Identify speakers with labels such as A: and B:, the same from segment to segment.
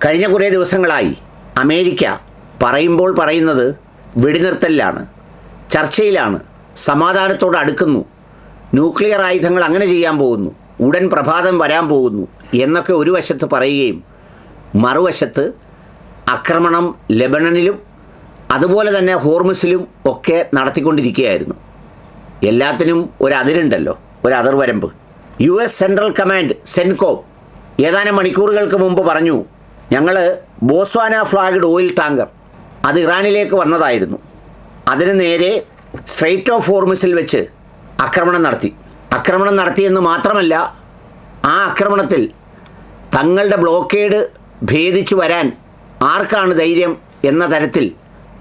A: കഴിഞ്ഞ കുറേ ദിവസങ്ങളായി അമേരിക്ക പറയുന്നത് വെടിനിർത്തലിലാണ്, ചർച്ചയിലാണ്, സമാധാനത്തോട് അടുക്കുന്നു, ന്യൂക്ലിയർ ആയുധങ്ങൾ അങ്ങനെ ചെയ്യാൻ പോകുന്നു, ഉടൻ പ്രഭാതം വരാൻ പോകുന്നു എന്നൊക്കെ ഒരു വശത്ത് പറയുകയും മറുവശത്ത് ആക്രമണം ലെബനനിലും അതുപോലെ തന്നെ ഹോർമുസിലും ഒക്കെ നടത്തിക്കൊണ്ടിരിക്കുകയായിരുന്നു. എല്ലാത്തിനും ഒരു അതിരുണ്ടല്ലോ, ഒരു അതിർവരമ്പ്. US സെൻട്രൽ കമാൻഡ് സെൻകോം ഏതാനും മണിക്കൂറുകൾക്ക് മുമ്പ് പറഞ്ഞു, ഞങ്ങൾ ബോസ്വാന ഫ്ലാഗ്ഡ് ഓയിൽ ടാങ്കർ അത് ഇറാനിലേക്ക് വന്നതായിരുന്നു, അതിന് നേരെ സ്ട്രെയ്റ്റ് ഓഫ് ഹോർമുസിൽ വെച്ച് ആക്രമണം നടത്തിയെന്ന് മാത്രമല്ല, ആ ആക്രമണത്തിൽ തങ്ങളുടെ ബ്ലോക്കേഡ് ഭേദിച്ചു വരാൻ ആർക്കാണ് ധൈര്യം എന്ന തരത്തിൽ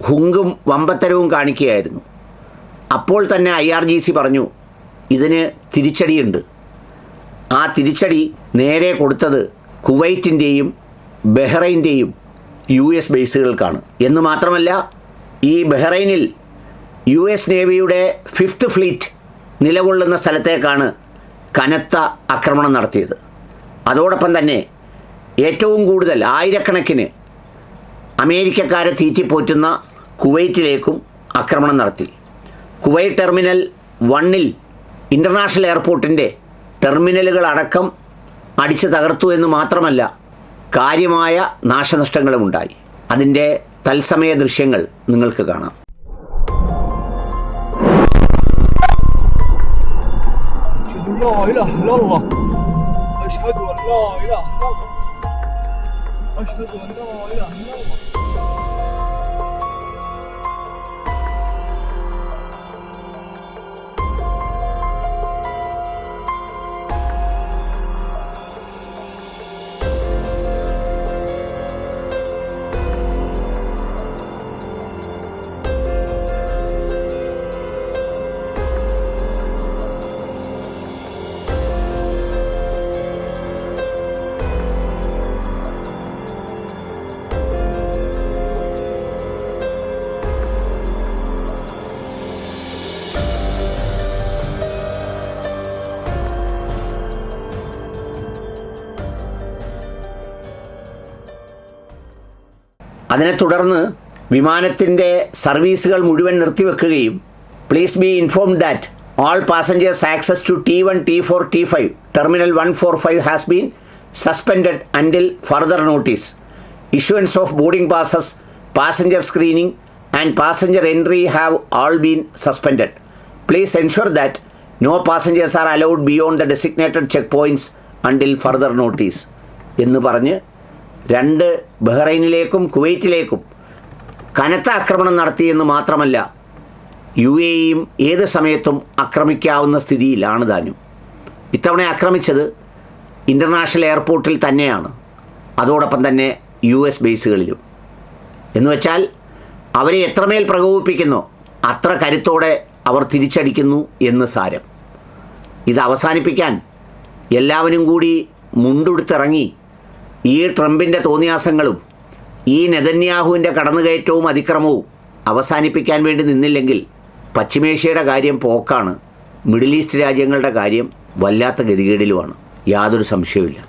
A: ഹുങ്കും വമ്പത്തരവും കാണിക്കുകയായിരുന്നു. അപ്പോൾ തന്നെ IRGC പറഞ്ഞു, ഇതിന് തിരിച്ചടിയുണ്ട്. ആ തിരിച്ചടി നേരെ കൊടുത്തത് കുവൈറ്റിൻ്റെയും ബഹ്റൈൻ്റെയും US ബേസുകൾക്കാണ് എന്ന് മാത്രമല്ല, ഈ ബഹ്റൈനിൽ US നേവിയുടെ 5th ഫ്ലീറ്റ് നിലകൊള്ളുന്ന സ്ഥലത്തേക്കാണ് കനത്ത ആക്രമണം നടത്തിയത്. അതോടൊപ്പം തന്നെ ഏറ്റവും കൂടുതൽ ആയിരക്കണക്കിന് അമേരിക്കക്കാരെ തീറ്റിപ്പോറ്റുന്ന കുവൈറ്റിലേക്കും ആക്രമണം നടത്തി. കുവൈറ്റ് ടെർമിനൽ 1 ഇൻ്റർനാഷണൽ എയർപോർട്ടിൻ്റെ ടെർമിനലുകളടക്കം അടിച്ച് തകർത്തു എന്ന് മാത്രമല്ല, കാര്യമായ നാശനഷ്ടങ്ങളും ഉണ്ടായി. അതിൻ്റെ തത്സമയ ദൃശ്യങ്ങൾ നിങ്ങൾക്ക് കാണാം. അതിനെ തുടർന്ന് വിമാനത്തിൻ്റെ സർവീസുകൾ മുഴുവൻ നിർത്തിവെക്കുകയും please be informed that all passengers access to T1, T4, T5 terminal 145 has been suspended until further notice. Issuance of boarding passes, passenger screening and passenger entry have all been suspended. Please ensure that no passengers are allowed beyond the designated checkpoints until further notice എന്ന് പറഞ്ഞ് ബഹ്റൈനിലേക്കും കുവൈറ്റിലേക്കും കനത്ത ആക്രമണം നടത്തിയെന്ന് മാത്രമല്ല, UAEയും ഏത് സമയത്തും ആക്രമിക്കാവുന്ന സ്ഥിതിയിലാണ് താനും. ഇത്തവണ ആക്രമിച്ചത് ഇൻ്റർനാഷണൽ എയർപോർട്ടിൽ തന്നെയാണ്, അതോടൊപ്പം തന്നെ US ബേസുകളിലും. എന്നുവെച്ചാൽ അവരെ എത്രമേൽ പ്രകോപിപ്പിക്കുന്നോ അത്ര കരുത്തോടെ അവർ തിരിച്ചടിക്കുന്നു എന്ന് സാരം. ഇത് അവസാനിപ്പിക്കാൻ എല്ലാവരും കൂടി മുണ്ടുടുത്തിറങ്ങി ഈ ട്രംപിൻ്റെ തോന്നിയാസങ്ങളും ഈ നെതന്യാഹുവിൻ്റെ കടന്നുകയറ്റവും അതിക്രമവും അവസാനിപ്പിക്കാൻ വേണ്ടി നിന്നില്ലെങ്കിൽ പശ്ചിമേഷ്യയുടെ കാര്യം പോക്കാണ്, മിഡിൽ ഈസ്റ്റ് രാജ്യങ്ങളുടെ കാര്യം വല്ലാത്ത ഗതികേടിലുമാണ്, യാതൊരു സംശയവുമില്ല.